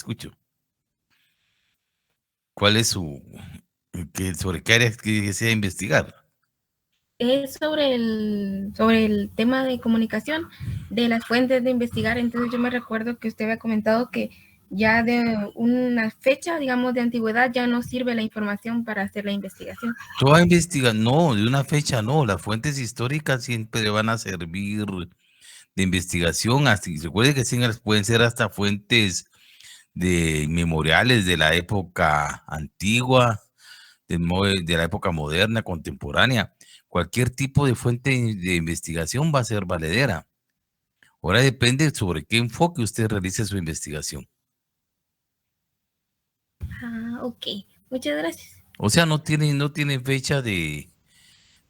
escucho. ¿Cuál es sobre qué área que desea investigar? Es sobre el tema de comunicación, de las fuentes de investigar. Entonces yo me recuerdo que usted había comentado que ya de una fecha, digamos, de antigüedad, ya no sirve la información para hacer la investigación. Toda investigación, no, de una fecha no, las fuentes históricas siempre van a servir de investigación, así, recuerde que pueden ser hasta fuentes de memoriales de la época antigua, de la época moderna, contemporánea. Cualquier tipo de fuente de investigación va a ser valedera. Ahora depende sobre qué enfoque usted realice su investigación. Ah, ok. Muchas gracias. O sea, no tiene fecha de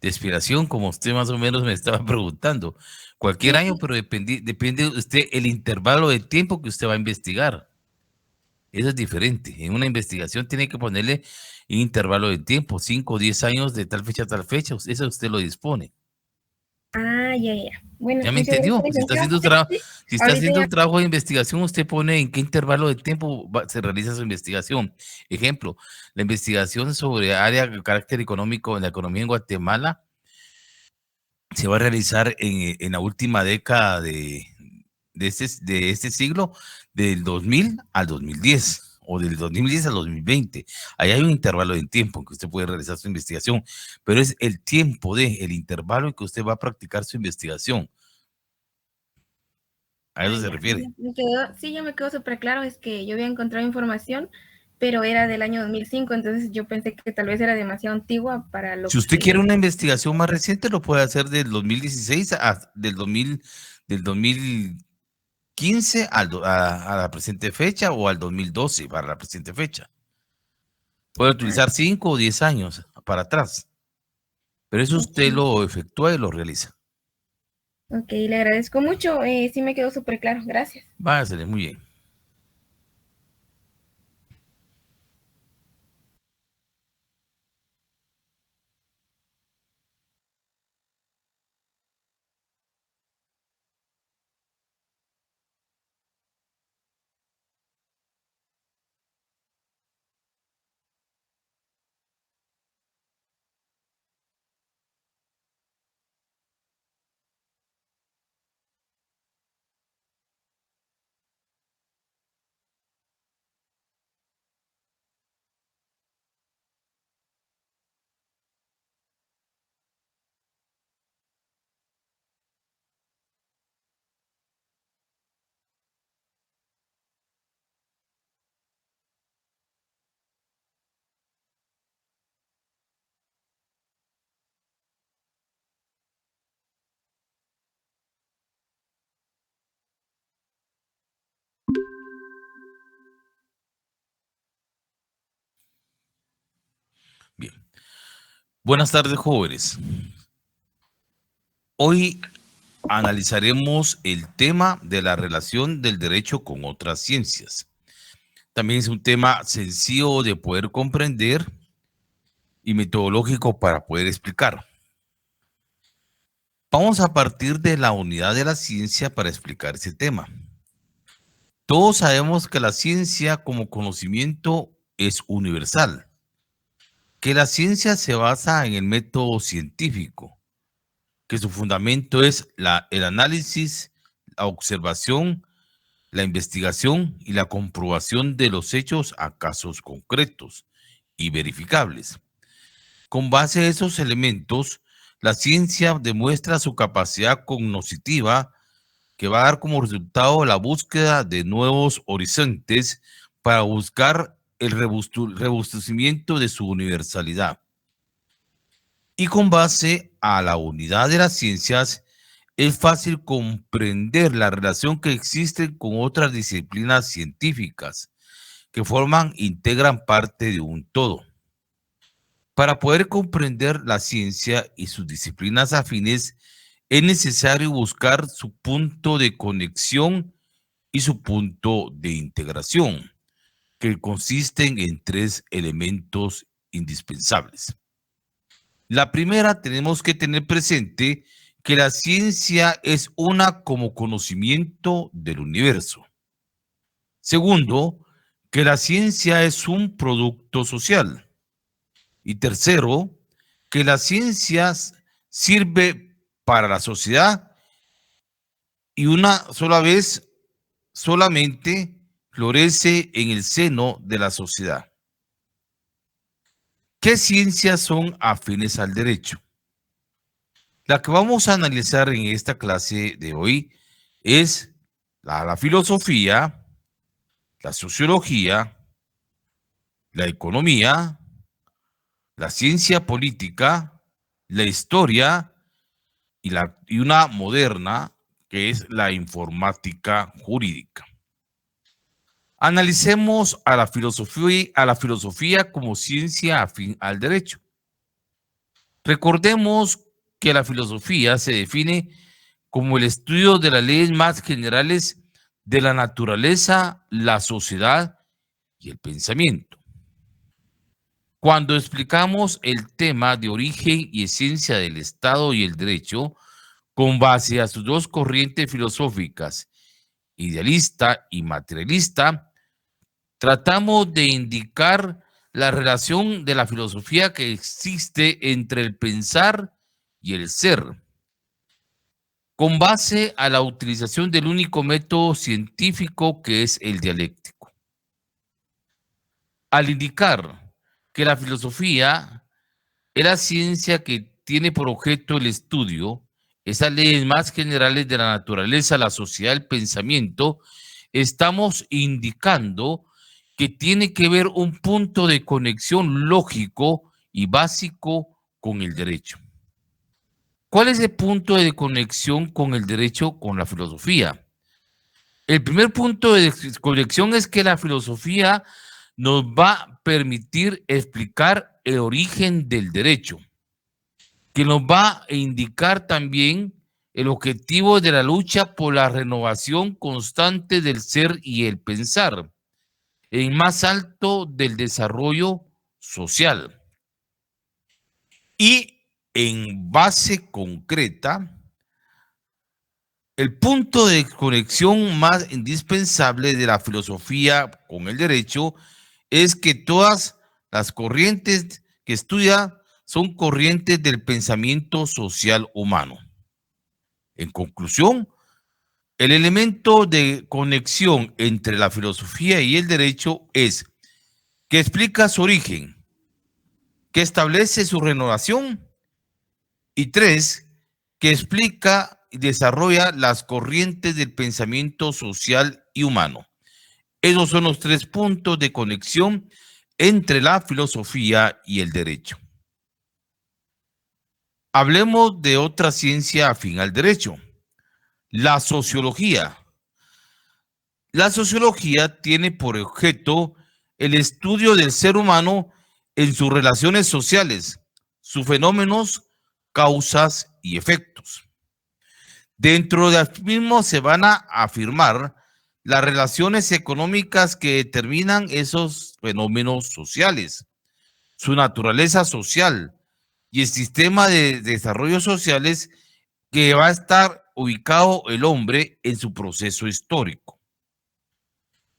expiración, como usted más o menos me estaba preguntando. Cualquier Sí, año, sí. pero depende usted el intervalo de tiempo que usted va a investigar. Eso es diferente. En una investigación tiene que ponerle un intervalo de tiempo, 5 o 10 años de tal fecha a tal fecha. Eso usted lo dispone. Ah, ya, ya. Bueno, ¿Ya me muchas gracias por entendió? la Si está información. haciendo, Sí, sí. si está Ahorita haciendo ya. un trabajo de investigación, usted pone en qué intervalo de tiempo se realiza su investigación. Ejemplo, la investigación sobre área de carácter económico en la economía en Guatemala se va a realizar en la última década de este siglo, del 2000 al 2010 o del 2010 al 2020. Ahí hay un intervalo de tiempo en que usted puede realizar su investigación, pero es el tiempo el intervalo en que usted va a practicar su investigación. A Ah, eso se ya. refiere. Sí, ya me quedó súper claro. Es que yo había encontrado información, pero era del año 2005, entonces yo pensé que tal vez era demasiado antigua para lo Si usted quiere que... una investigación más reciente, lo puede hacer del 2016 del 2015 a la presente fecha o al 2012 para la presente fecha. Puede Ah, utilizar 5 o 10 años para atrás, pero eso usted ok. lo efectúa y lo realiza. Ok, le agradezco mucho. Sí me quedó súper claro. Gracias. Va a salir muy bien. Bien. Buenas tardes, jóvenes. Hoy analizaremos el tema de la relación del derecho con otras ciencias. También es un tema sencillo de poder comprender y metodológico para poder explicar. Vamos a partir de la unidad de la ciencia para explicar ese tema. Todos sabemos que la ciencia como conocimiento es universal, que la ciencia se basa en el método científico, que su fundamento es el análisis, la observación, la investigación y la comprobación de los hechos a casos concretos y verificables. Con base a esos elementos, la ciencia demuestra su capacidad cognoscitiva que va a dar como resultado la búsqueda de nuevos horizontes para buscar el robustecimiento de su universalidad. Y con base a la unidad de las ciencias, es fácil comprender la relación que existe con otras disciplinas científicas que integran parte de un todo. Para poder comprender la ciencia y sus disciplinas afines, es necesario buscar su punto de conexión y su punto de integración, que consisten en tres elementos indispensables. La primera, tenemos que tener presente que la ciencia es una como conocimiento del universo. Segundo, que la ciencia es un producto social. Y tercero, que la ciencia sirve para la sociedad y una sola vez solamente florece en el seno de la sociedad. ¿Qué ciencias son afines al derecho? La que vamos a analizar en esta clase de hoy es la filosofía, la sociología, la economía, la ciencia política, la historia y una moderna que es la informática jurídica. Analicemos a la filosofía como ciencia afín al derecho. Recordemos que la filosofía se define como el estudio de las leyes más generales de la naturaleza, la sociedad y el pensamiento. Cuando explicamos el tema de origen y esencia del Estado y el derecho, con base a sus dos corrientes filosóficas, idealista y materialista, tratamos de indicar la relación de la filosofía que existe entre el pensar y el ser, con base a la utilización del único método científico que es el dialéctico. Al indicar que la filosofía es la ciencia que tiene por objeto el estudio, esas leyes más generales de la naturaleza, la sociedad, el pensamiento, estamos indicando que tiene que ver un punto de conexión lógico y básico con el derecho. ¿Cuál es el punto de conexión con el derecho con la filosofía? El primer punto de conexión es que la filosofía nos va a permitir explicar el origen del derecho, que nos va a indicar también el objetivo de la lucha por la renovación constante del ser y el pensar, en más alto del desarrollo social. Y en base concreta, el punto de conexión más indispensable de la filosofía con el derecho es que todas las corrientes que estudia son corrientes del pensamiento social humano. En conclusión, el elemento de conexión entre la filosofía y el derecho es que explica su origen, que establece su renovación y tres, que explica y desarrolla las corrientes del pensamiento social y humano. Esos son los tres puntos de conexión entre la filosofía y el derecho. Hablemos de otra ciencia afín al derecho, la sociología. La sociología tiene por objeto el estudio del ser humano en sus relaciones sociales, sus fenómenos, causas y efectos. Dentro de los mismos se van a afirmar las relaciones económicas que determinan esos fenómenos sociales, su naturaleza social y el sistema de desarrollo sociales que va a estar ubicado el hombre en su proceso histórico.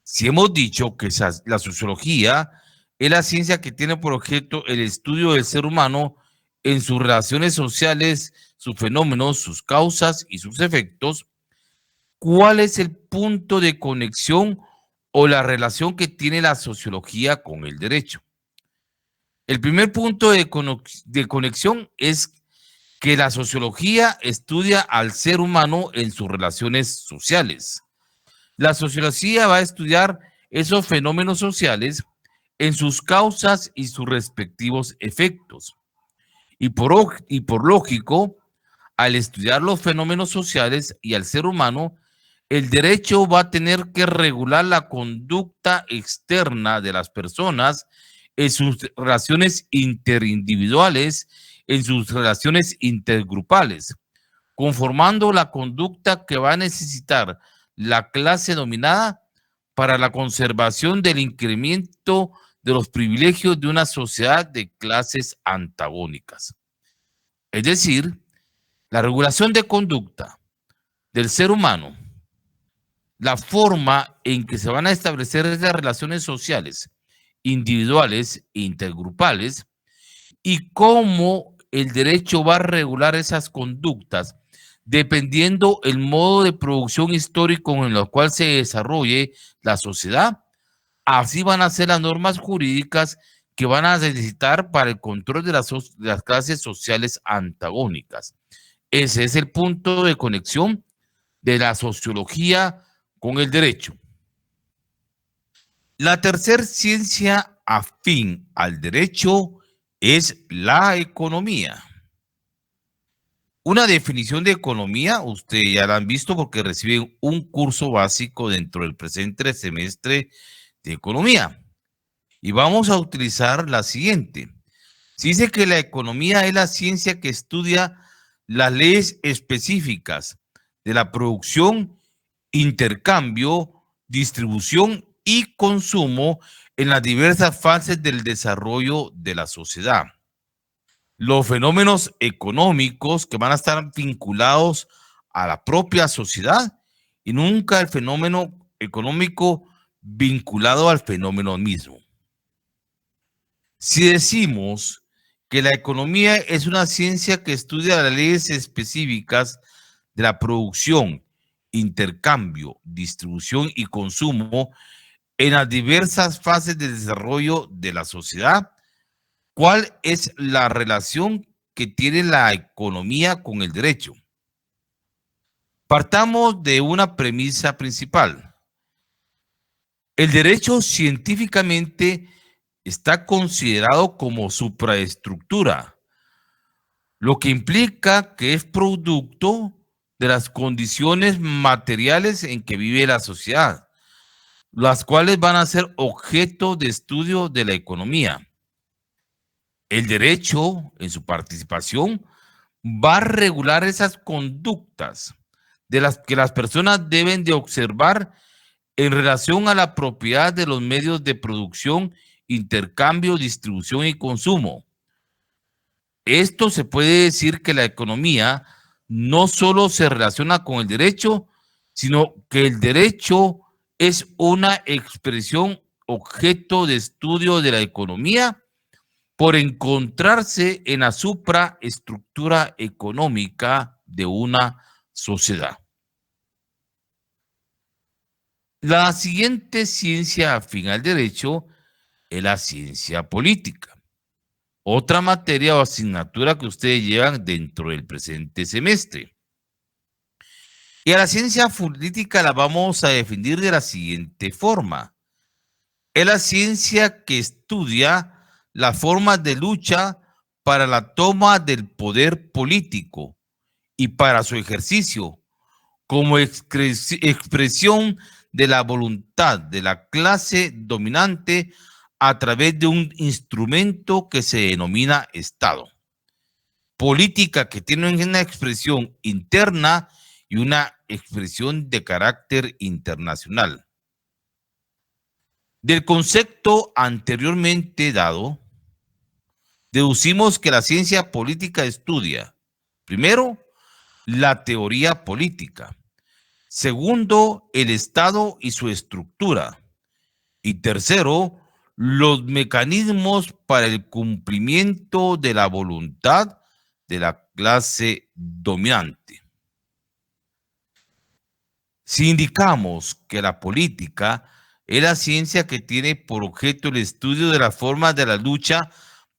Si hemos dicho que la sociología es la ciencia que tiene por objeto el estudio del ser humano en sus relaciones sociales, sus fenómenos, sus causas y sus efectos, ¿cuál es el punto de conexión o la relación que tiene la sociología con el derecho? El primer punto de conexión es que la sociología estudia al ser humano en sus relaciones sociales. La sociología va a estudiar esos fenómenos sociales en sus causas y sus respectivos efectos. Y por lógico, al estudiar los fenómenos sociales y al ser humano, el derecho va a tener que regular la conducta externa de las personas en sus relaciones interindividuales, en sus relaciones intergrupales, conformando la conducta que va a necesitar la clase dominada para la conservación del incremento de los privilegios de una sociedad de clases antagónicas. Es decir, la regulación de conducta del ser humano, la forma en que se van a establecer esas relaciones sociales, individuales e intergrupales, y cómo el derecho va a regular esas conductas dependiendo el modo de producción histórico en el cual se desarrolle la sociedad. Así van a ser las normas jurídicas que van a necesitar para el control de las clases sociales antagónicas. Ese es el punto de conexión de la sociología con el derecho. La tercera ciencia afín al derecho es la economía. Una definición de economía, ustedes ya la han visto porque reciben un curso básico dentro del presente semestre de economía. Y vamos a utilizar la siguiente. Se dice que la economía es la ciencia que estudia las leyes específicas de la producción, intercambio, distribución y consumo en las diversas fases del desarrollo de la sociedad. Los fenómenos económicos que van a estar vinculados a la propia sociedad y nunca el fenómeno económico vinculado al fenómeno mismo. Si decimos que la economía es una ciencia que estudia las leyes específicas de la producción, intercambio, distribución y consumo en las diversas fases de desarrollo de la sociedad, ¿cuál es la relación que tiene la economía con el derecho? Partamos de una premisa principal. El derecho científicamente está considerado como supraestructura, lo que implica que es producto de las condiciones materiales en que vive la sociedad, las cuales van a ser objeto de estudio de la economía. El derecho, en su participación, va a regular esas conductas de las que las personas deben de observar en relación a la propiedad de los medios de producción, intercambio, distribución y consumo. Esto se puede decir que la economía no solo se relaciona con el derecho, sino que el derecho es una expresión objeto de estudio de la economía por encontrarse en la supraestructura económica de una sociedad. La siguiente ciencia afín al derecho es la ciencia política. Otra materia o asignatura que ustedes llevan dentro del presente semestre. Y a la ciencia política la vamos a definir de la siguiente forma. Es la ciencia que estudia las formas de lucha para la toma del poder político y para su ejercicio como expresión de la voluntad de la clase dominante a través de un instrumento que se denomina Estado. Política que tiene una expresión interna y una expresión de carácter internacional. Del concepto anteriormente dado, deducimos que la ciencia política estudia, primero, la teoría política, segundo, el Estado y su estructura, y tercero, los mecanismos para el cumplimiento de la voluntad de la clase dominante. Si indicamos que la política es la ciencia que tiene por objeto el estudio de las formas de la lucha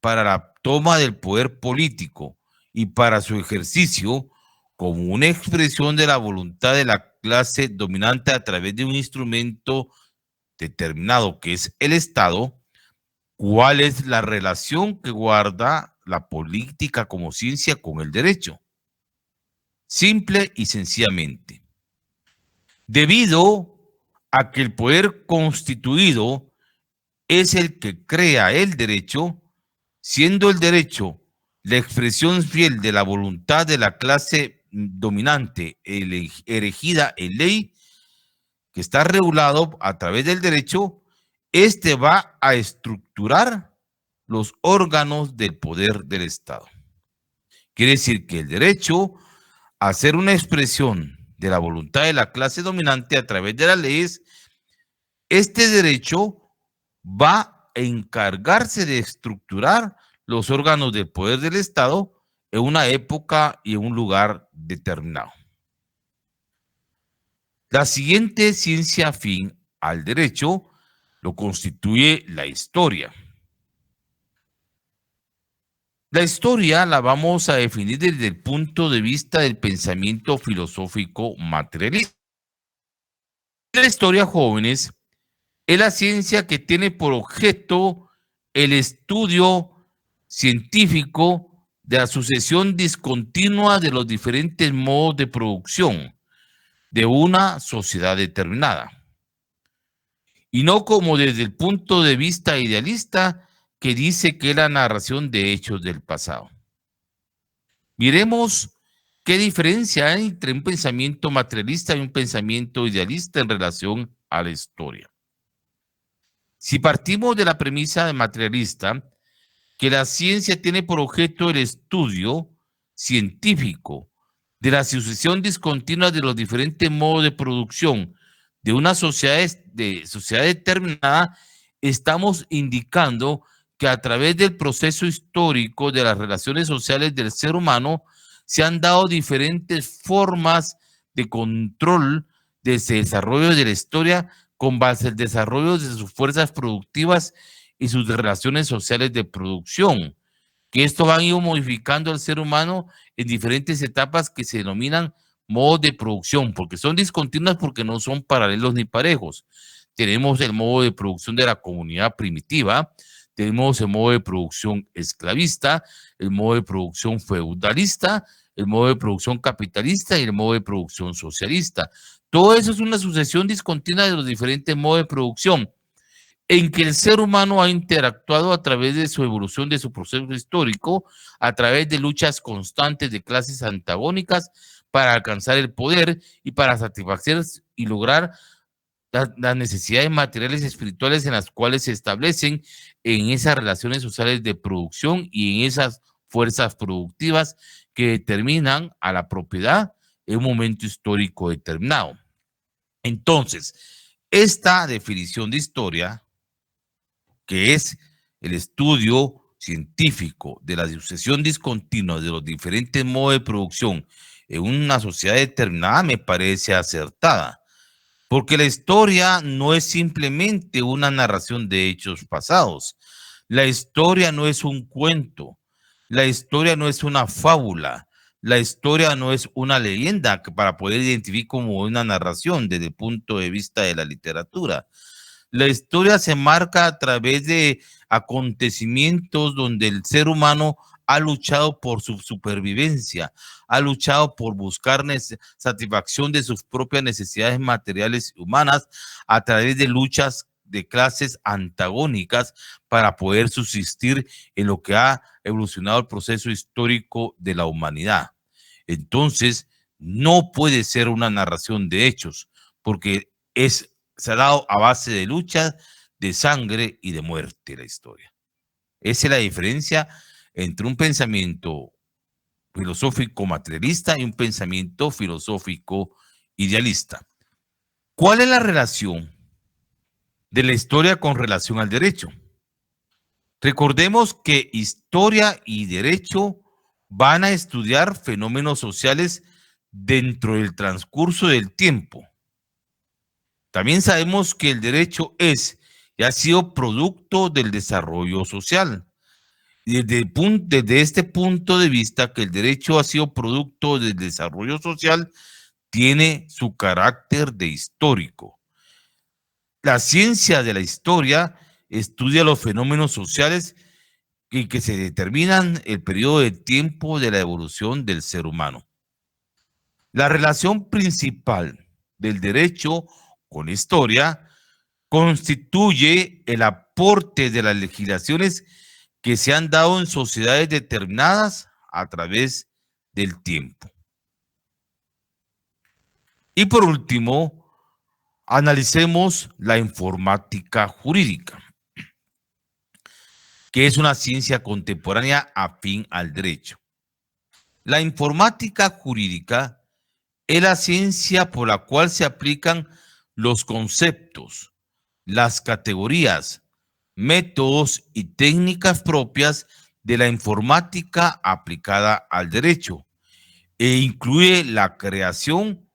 para la toma del poder político y para su ejercicio como una expresión de la voluntad de la clase dominante a través de un instrumento determinado que es el Estado, ¿cuál es la relación que guarda la política como ciencia con el derecho? Simple y sencillamente. Debido a que el poder constituido es el que crea el derecho, siendo el derecho la expresión fiel de la voluntad de la clase dominante erigida en ley, que está regulado a través del derecho, este va a estructurar los órganos del poder del Estado. Quiere decir que el derecho, a ser una expresión de la voluntad de la clase dominante a través de las leyes, este derecho va a encargarse de estructurar los órganos del poder del Estado en una época y en un lugar determinado. La siguiente ciencia afín al derecho lo constituye la historia. La historia la vamos a definir desde el punto de vista del pensamiento filosófico materialista. La historia, jóvenes, es la ciencia que tiene por objeto el estudio científico de la sucesión discontinua de los diferentes modos de producción de una sociedad determinada. Y no como desde el punto de vista idealista que dice que es la narración de hechos del pasado. Miremos qué diferencia hay entre un pensamiento materialista y un pensamiento idealista en relación a la historia. Si partimos de la premisa materialista, que la ciencia tiene por objeto el estudio científico de la sucesión discontinua de los diferentes modos de producción de una sociedad determinada, estamos indicando que a través del proceso histórico de las relaciones sociales del ser humano se han dado diferentes formas de control de ese desarrollo de la historia con base al desarrollo de sus fuerzas productivas y sus relaciones sociales de producción, que esto va a ir modificando al ser humano en diferentes etapas que se denominan modos de producción, porque son discontinuas porque no son paralelos ni parejos. Tenemos el modo de producción de la comunidad primitiva, tenemos el modo de producción esclavista, el modo de producción feudalista, el modo de producción capitalista y el modo de producción socialista. Todo eso es una sucesión discontinua de los diferentes modos de producción en que el ser humano ha interactuado a través de su evolución, de su proceso histórico, a través de luchas constantes de clases antagónicas para alcanzar el poder y para satisfacer y lograr las necesidades materiales y espirituales en las cuales se establecen en esas relaciones sociales de producción y en esas fuerzas productivas que determinan a la propiedad en un momento histórico determinado. Entonces, esta definición de historia, que es el estudio científico de la sucesión discontinua de los diferentes modos de producción en una sociedad determinada, me parece acertada, porque la historia no es simplemente una narración de hechos pasados. La historia no es un cuento, la historia no es una fábula, la historia no es una leyenda que para poder identificar como una narración desde el punto de vista de la literatura. La historia se marca a través de acontecimientos donde el ser humano ha luchado por su supervivencia, ha luchado por buscar satisfacción de sus propias necesidades materiales y humanas a través de luchas de clases antagónicas para poder subsistir en lo que ha evolucionado el proceso histórico de la humanidad. Entonces, no puede ser una narración de hechos, porque se ha dado a base de lucha, de sangre y de muerte la historia. Esa es la diferencia entre un pensamiento filosófico materialista y un pensamiento filosófico idealista. ¿Cuál es la relación de la historia con relación al derecho? Recordemos que historia y derecho van a estudiar fenómenos sociales dentro del transcurso del tiempo. También sabemos que el derecho es y ha sido producto del desarrollo social. Desde este punto de vista, que el derecho ha sido producto del desarrollo social, tiene su carácter de histórico. La ciencia de la historia estudia los fenómenos sociales y que se determinan el periodo de tiempo de la evolución del ser humano. La relación principal del derecho con la historia constituye el aporte de las legislaciones que se han dado en sociedades determinadas a través del tiempo. Y por último, analicemos la informática jurídica, que es una ciencia contemporánea afín al derecho. La informática jurídica es la ciencia por la cual se aplican los conceptos, las categorías, métodos y técnicas propias de la informática aplicada al derecho e incluye la creación,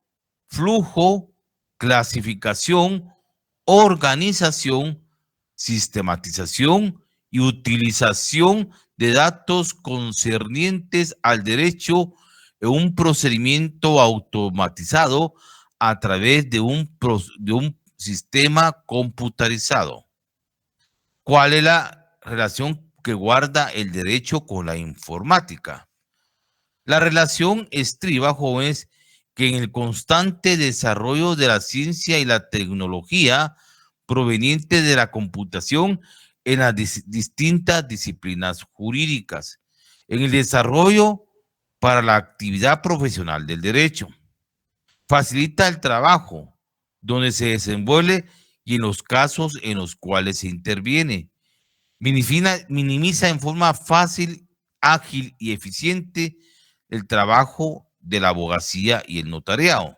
flujo, clasificación, organización, sistematización y utilización de datos concernientes al derecho en un procedimiento automatizado a través de un sistema computarizado. ¿Cuál es la relación que guarda el derecho con la informática? La relación estriba, jóvenes, que en el constante desarrollo de la ciencia y la tecnología proveniente de la computación en las distintas disciplinas jurídicas, en el desarrollo para la actividad profesional del derecho, facilita el trabajo donde se desenvuelve y en los casos en los cuales se interviene, minimiza en forma fácil, ágil y eficiente el trabajo de la abogacía y el notariado.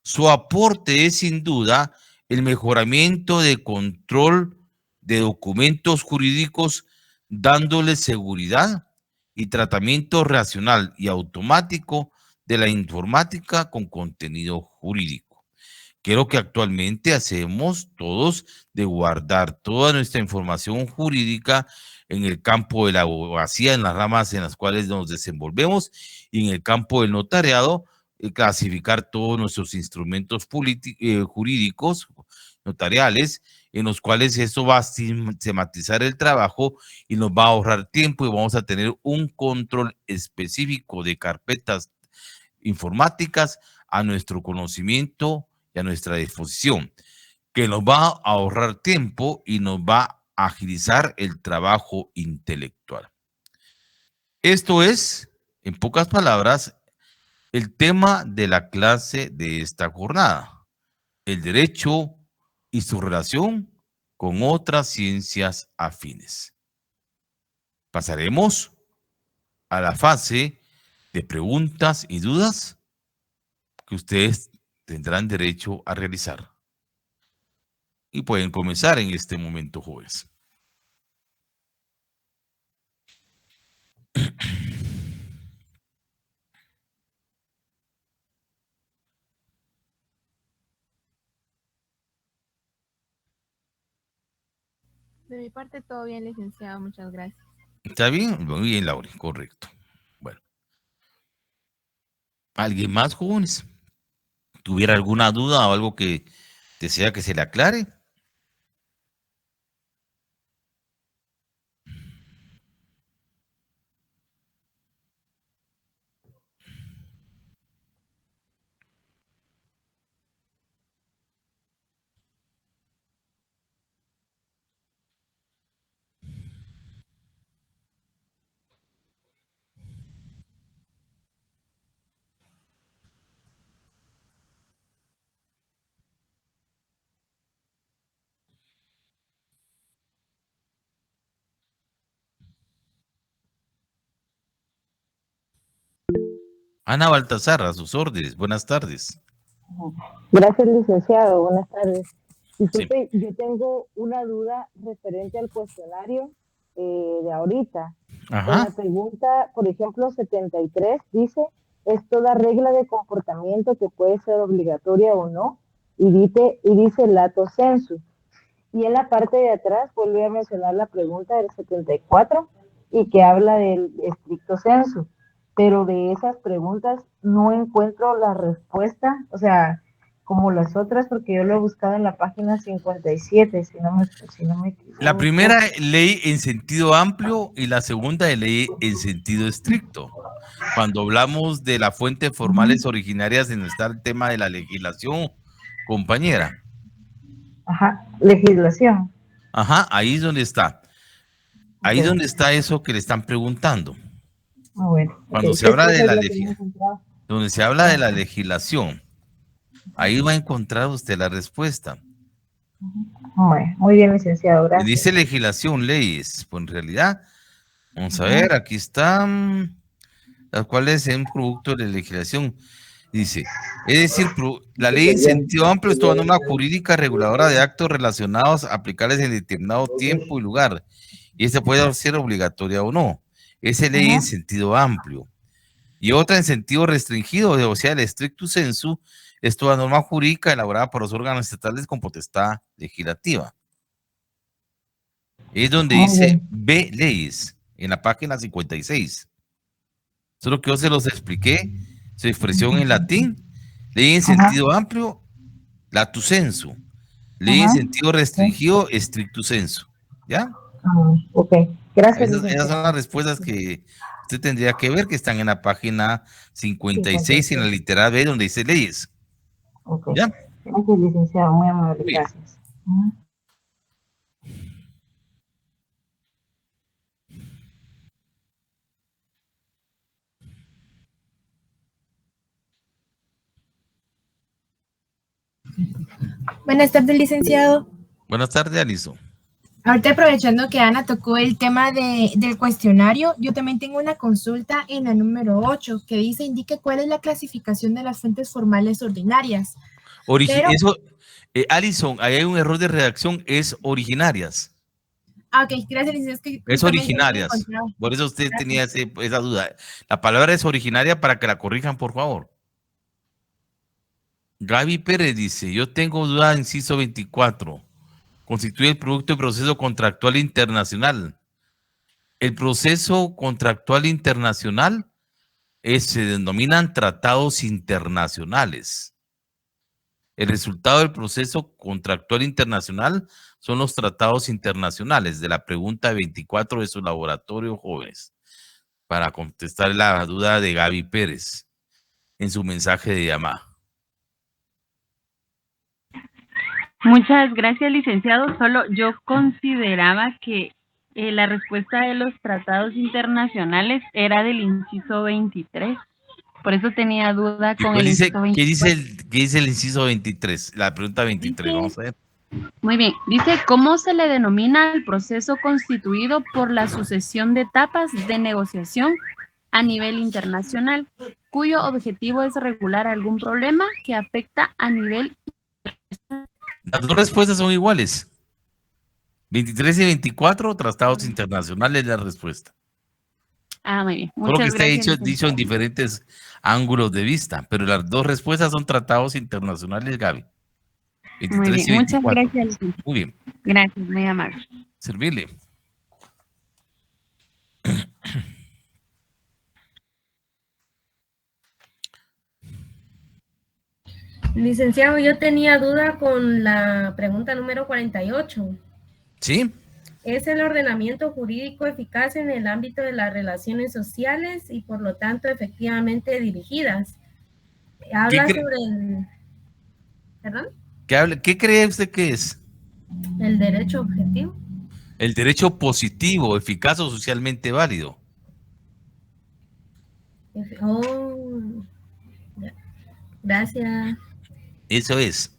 Su aporte es sin duda el mejoramiento de control de documentos jurídicos, dándole seguridad y tratamiento racional y automático de la informática con contenido jurídico. Creo que actualmente hacemos todos de guardar toda nuestra información jurídica en el campo de la abogacía, en las ramas en las cuales nos desenvolvemos, y en el campo del notariado, clasificar todos nuestros instrumentos jurídicos, notariales, en los cuales eso va a sistematizar el trabajo y nos va a ahorrar tiempo y vamos a tener un control específico de carpetas informáticas a nuestro conocimiento y a nuestra disposición, que nos va a ahorrar tiempo y nos va a agilizar el trabajo intelectual. Esto es, en pocas palabras, el tema de la clase de esta jornada, el derecho y su relación con otras ciencias afines. Pasaremos a la fase de preguntas y dudas que ustedes tendrán derecho a realizar. Y pueden comenzar en este momento, jóvenes. De mi parte, todo bien, licenciado. Muchas gracias. ¿Está bien? Muy bien, Laura, correcto. Bueno. ¿Alguien más, jóvenes? ¿Tuviera alguna duda o algo que desea que se le aclare? Ana Baltasar, a sus órdenes. Buenas tardes. Gracias, licenciado. Buenas tardes. Disculpe, Sí. yo tengo una duda referente al cuestionario de ahorita. En la Ajá. pregunta, por ejemplo, 73 dice, es toda regla de comportamiento que puede ser obligatoria o no, y dice lato sensu. Y en la parte de atrás vuelve a mencionar la pregunta del 74 y que habla del estricto sensu. Pero de esas preguntas no encuentro la respuesta, o sea, como las otras, porque yo lo he buscado en la página 57, si no me equivoco. La primera ley en sentido amplio y la segunda ley en sentido estricto. Cuando hablamos de las fuentes formales originarias, en está el tema de la legislación, compañera. Ajá, legislación. Ajá, ahí es donde está. Ahí es Okay. donde está eso que le están preguntando. Bueno, Cuando okay. se habla de la Donde se habla de la legislación, ahí va a encontrar usted la respuesta. Bueno, muy bien, licenciado, gracias. Dice legislación, leyes. Pues en realidad, vamos a ver, aquí están las cuales es un producto de legislación. Dice, es decir, la ley en sentido amplio es toda norma jurídica reguladora de actos relacionados aplicables en determinado tiempo y lugar. Y esta puede ser obligatoria o no. Esa ley en sentido amplio. Y otra en sentido restringido, o sea, el stricto sensu, es toda norma jurídica elaborada por los órganos estatales con potestad legislativa. Es donde dice B leyes, en la página 56. Solo que yo se los expliqué, su expresión en latín, ley en sentido amplio, lato sensu. Ley en sentido restringido, stricto sensu. ¿Ya? Ok, gracias. Esas son las respuestas que usted tendría que ver, que están en la página 56 en la literal B, donde dice leyes. Ok. ¿Ya? Gracias, licenciado. Muy amable. Bien. Gracias. Buenas tardes, licenciado. Buenas tardes, Alison. Ahorita aprovechando que Ana tocó el tema del cuestionario, yo también tengo una consulta en la número 8 que dice, indique cuál es la clasificación de las fuentes formales ordinarias. Alison, ahí hay un error de redacción, es originarias. Ok, gracias, licenciado. Es originarias. Por eso usted tenía esa duda. La palabra es originaria para que la corrijan, por favor. Gaby Pérez dice, yo tengo duda, inciso 24. Constituye el producto de proceso contractual internacional. El proceso contractual internacional se denominan tratados internacionales. El resultado del proceso contractual internacional son los tratados internacionales. De la pregunta 24 de su laboratorio, jóvenes, para contestar la duda de Gaby Pérez en su mensaje de llamada. Muchas gracias, licenciado. Solo yo consideraba que la respuesta de los tratados internacionales era del inciso 23. Por eso tenía duda con el inciso 24. ¿Qué dice el inciso 23? La pregunta 23, vamos a ver. Muy bien. Dice, ¿cómo se le denomina al proceso constituido por la sucesión de etapas de negociación a nivel internacional, cuyo objetivo es regular algún problema que afecta a nivel internacional? Las dos respuestas son iguales. 23 y 24, tratados internacionales es la respuesta. Muy bien. Solo que está dicho en diferentes ángulos de vista, pero las dos respuestas son tratados internacionales, Gaby. 23 muy bien, y 24. Muchas gracias, licenciado. Muy bien. Gracias, muy amable. Servirle. Licenciado, yo tenía duda con la pregunta número 48. ¿Sí? Es el ordenamiento jurídico eficaz en el ámbito de las relaciones sociales y por lo tanto efectivamente dirigidas. Habla sobre el... ¿Perdón? ¿Qué cree usted que es? El derecho objetivo. El derecho positivo, eficaz o socialmente válido. Gracias. Eso es.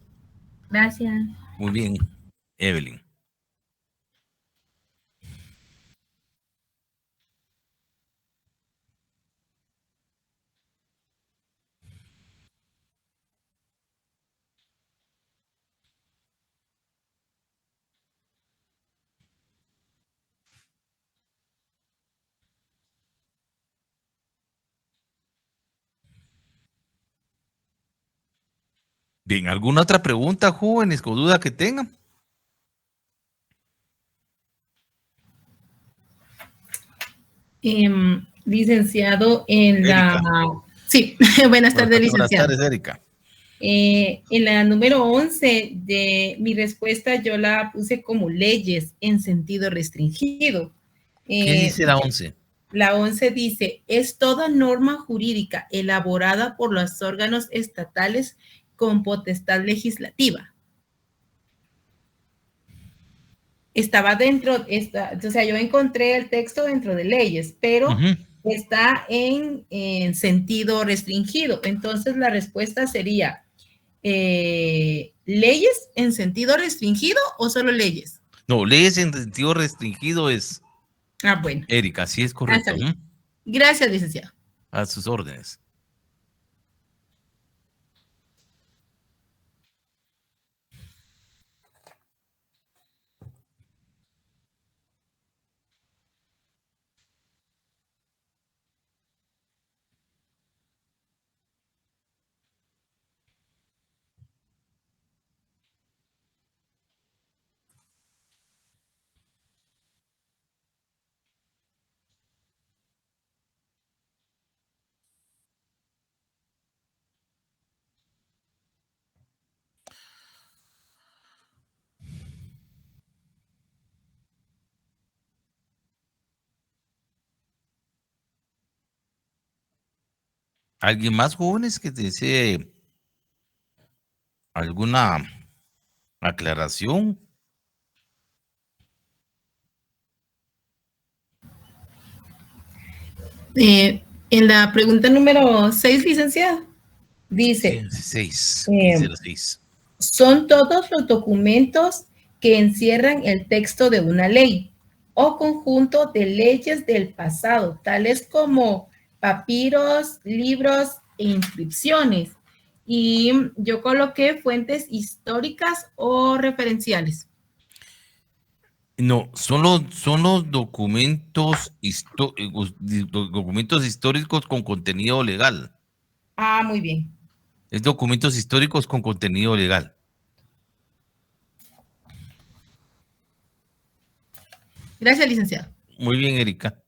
Gracias. Muy bien, Evelyn. Bien, ¿alguna otra pregunta, jóvenes, con duda que tengan? Licenciado, en Erika. Sí, buenas tardes, licenciado. Buenas tardes, Erika. En la número 11 de mi respuesta yo la puse como leyes en sentido restringido. ¿Qué dice la 11? La 11 dice, es toda norma jurídica elaborada por los órganos estatales con potestad legislativa. Estaba dentro, o sea, yo encontré el texto dentro de leyes, pero está en sentido restringido. Entonces, la respuesta sería, ¿leyes en sentido restringido o solo leyes? No, leyes en sentido restringido es... Bueno. Erika, sí es correcto. Gracias, licenciado. A sus órdenes. ¿Alguien más, jóvenes, que desee alguna aclaración? En la pregunta número 6, licenciado, dice, 6. eh, 6. son todos los documentos que encierran el texto de una ley o conjunto de leyes del pasado, tales como papiros, libros e inscripciones. Y yo coloqué fuentes históricas o referenciales. No, son los documentos, documentos históricos con contenido legal. Ah, muy bien. Es documentos históricos con contenido legal. Gracias, licenciado. Muy bien, Erika.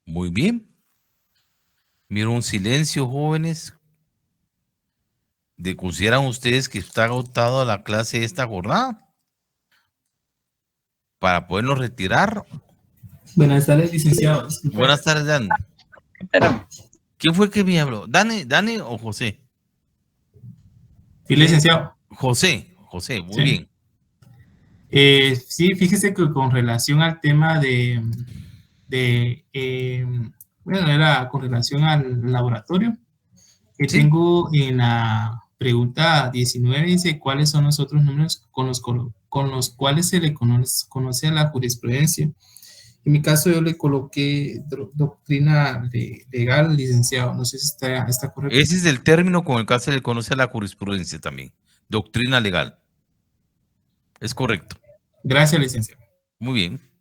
Muy bien. Miro un silencio, jóvenes. ¿Consideran ustedes que está agotado la clase de esta jornada? Para podernos retirar. Buenas tardes, licenciado. Buenas tardes, Dan. ¿Quién fue que me habló? ¿Dani o José? Sí, licenciado. José, muy Sí. bien. Sí, fíjese que con relación al tema bueno, era con relación al laboratorio, que Sí. tengo en la pregunta 19, dice, ¿cuáles son los otros números con los cuales se le conoce a la jurisprudencia? En mi caso, yo le coloqué doctrina legal, licenciado. No sé si está correcto. Ese es el término con el que se le conoce a la jurisprudencia también. Doctrina legal. Es correcto. Gracias, licenciado. Muy bien.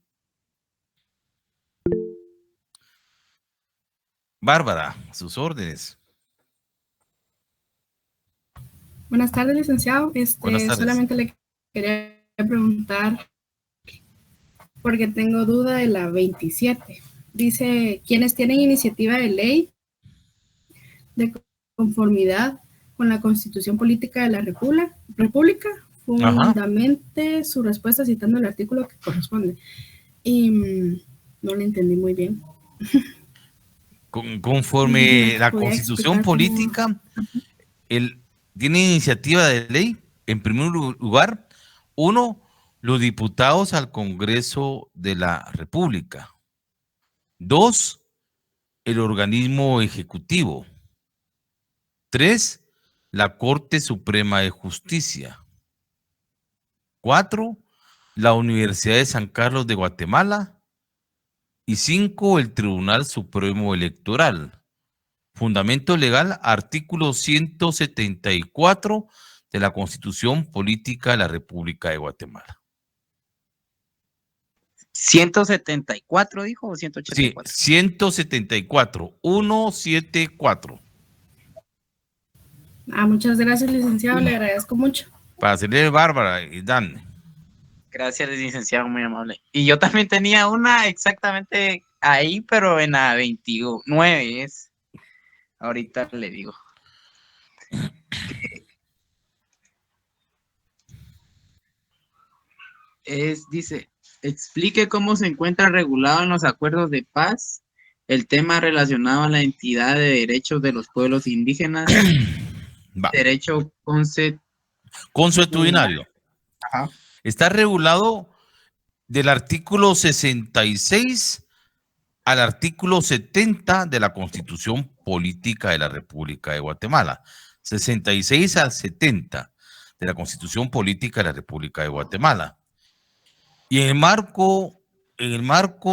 Bárbara, sus órdenes. Buenas tardes, licenciado. Buenas tardes. Solamente le quería preguntar, porque tengo duda de la 27. Dice, quienes tienen iniciativa de ley de conformidad con la Constitución Política de la República, fundamente su respuesta citando el artículo que corresponde. Y no le entendí muy bien. Conforme la Constitución política, tiene iniciativa de ley, en primer lugar, los diputados al Congreso de la República. 2, el organismo ejecutivo. 3, la Corte Suprema de Justicia. 4, la Universidad de San Carlos de Guatemala. Y 5, el Tribunal Supremo Electoral. Fundamento legal, artículo 174 de la Constitución Política de la República de Guatemala. 174, dijo, o 184. Sí, 174, 174. Muchas gracias, licenciado, le agradezco mucho. Para serle Bárbara y Dan. Gracias, licenciado, muy amable. Y yo también tenía una exactamente ahí, pero en la 29 es. Ahorita le digo. Dice, explique cómo se encuentra regulado en los acuerdos de paz el tema relacionado a la entidad de derechos de los pueblos indígenas, derecho consuetudinario. Ajá. Está regulado del artículo 66 al artículo 70 de la Constitución Política de la República de Guatemala. 66 al 70 de la Constitución Política de la República de Guatemala. Y en el marco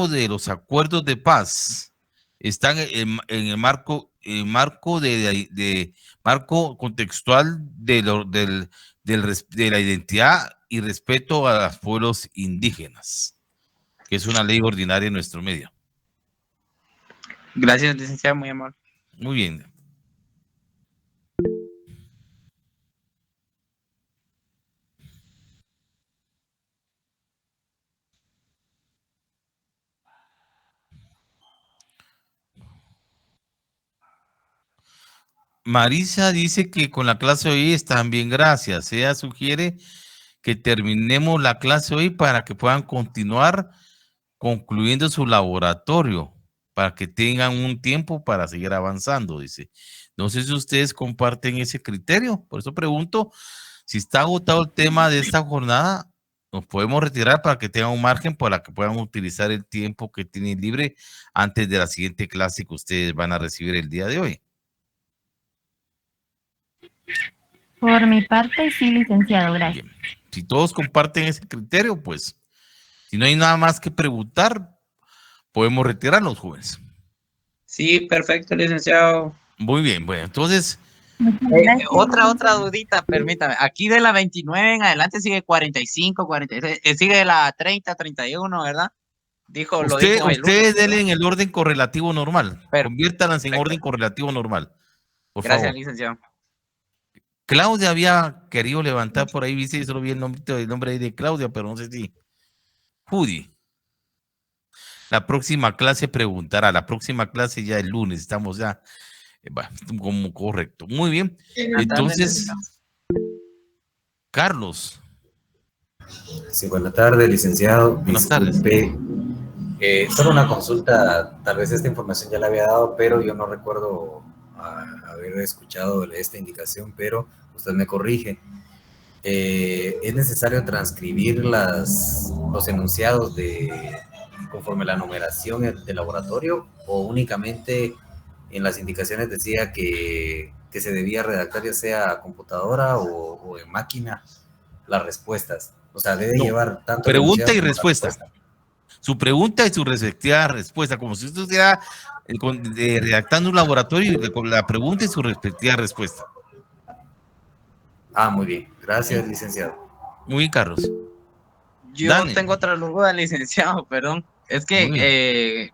de los acuerdos de paz, están en el marco contextual de la identidad y respeto a los pueblos indígenas. que es una ley ordinaria en nuestro medio. Gracias, licenciado, muy amable. Muy bien. Marisa dice que con la clase de hoy están bien, gracias. Ella sugiere que terminemos la clase hoy para que puedan continuar concluyendo su laboratorio, para que tengan un tiempo para seguir avanzando, dice. No sé si ustedes comparten ese criterio, por eso pregunto, si está agotado el tema de esta jornada, nos podemos retirar para que tengan un margen para que puedan utilizar el tiempo que tienen libre antes de la siguiente clase que ustedes van a recibir el día de hoy. Por mi parte, sí, licenciado, gracias. Bien. Si todos comparten ese criterio, pues, si no hay nada más que preguntar, podemos retirarnos, jóvenes. Sí, perfecto, licenciado. Muy bien, bueno, entonces, Otra dudita, permítame. Aquí de la 29 en adelante sigue 45, 46, sigue la 30, 31, ¿verdad? Dijo, lo dijo el ustedes lunes, denle en el orden correlativo normal. Perfecto. Conviértanlas en orden correlativo normal. Por Gracias, favor. licenciado. Claudia había querido levantar por ahí, viste, solo vi el nombre ahí de Claudia, pero no sé si. Judy. La próxima clase preguntará, la próxima clase ya el lunes, estamos ya, como correcto. Muy bien. Entonces, Carlos. Sí, buenas tardes, licenciado. Buenas tardes. Solo una consulta, tal vez esta información ya la había dado, pero yo no recuerdo haber escuchado esta indicación, pero usted me corrige. ¿Es necesario transcribir los enunciados conforme la numeración del laboratorio o únicamente en las indicaciones decía que se debía redactar ya sea a computadora o en máquina las respuestas? O sea, debe llevar tanto pregunta y respuesta. Su pregunta y su respectiva respuesta, como si usted estuviera redactando un laboratorio y con la pregunta y su respectiva respuesta. Ah, muy bien. Gracias, licenciado. Muy bien, Carlos. Yo Dani. tengo otra duda, licenciado, perdón. Es que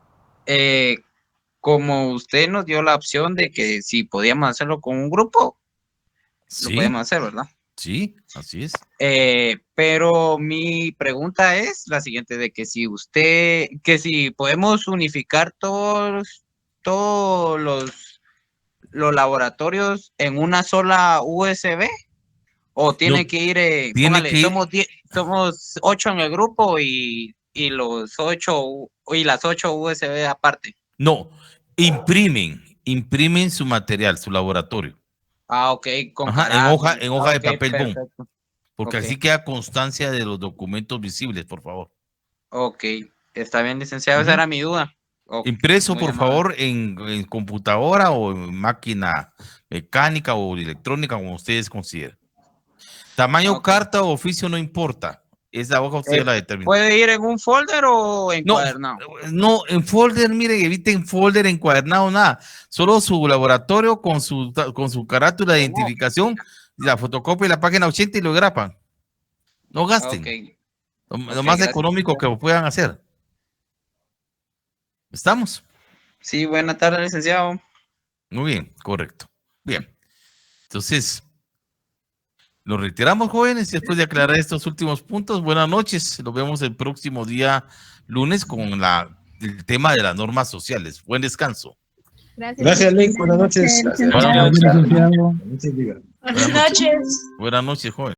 como usted nos dio la opción de que si podíamos hacerlo con un grupo, Sí. lo podemos hacer, ¿verdad? Sí, así es. Pero mi pregunta es la siguiente, de que si podemos unificar todos los laboratorios en una sola USB, o tiene que ir, póngale, somos 8 en el grupo y las 8 USB aparte. No, imprimen su material, su laboratorio. Ah, ok, con en hoja de papel perfecto. bond. Porque así queda constancia de los documentos visibles, por favor. Ok, está bien, licenciado, esa era mi duda. Impreso, por favor, en computadora o en máquina mecánica o electrónica, como ustedes consideren. Tamaño, carta o oficio no importa. Esa hoja usted la determina. ¿Puede ir en un folder o encuadernado? No, en folder, mire, eviten folder, encuadernado, nada. Solo su laboratorio con su carátula de identificación, la fotocopia y la página 80 y lo grapan. No gasten. Lo más económico que puedan hacer. ¿Estamos? Sí, buena tarde, licenciado. Muy bien, correcto. Bien. Entonces, nos retiramos, jóvenes, después de aclarar estos últimos puntos. Buenas noches. Nos vemos el próximo día lunes con el tema de las normas sociales. Buen descanso. Gracias, Link. Buenas noches. Buenas noches. Buenas noches. Buenas noches, joven.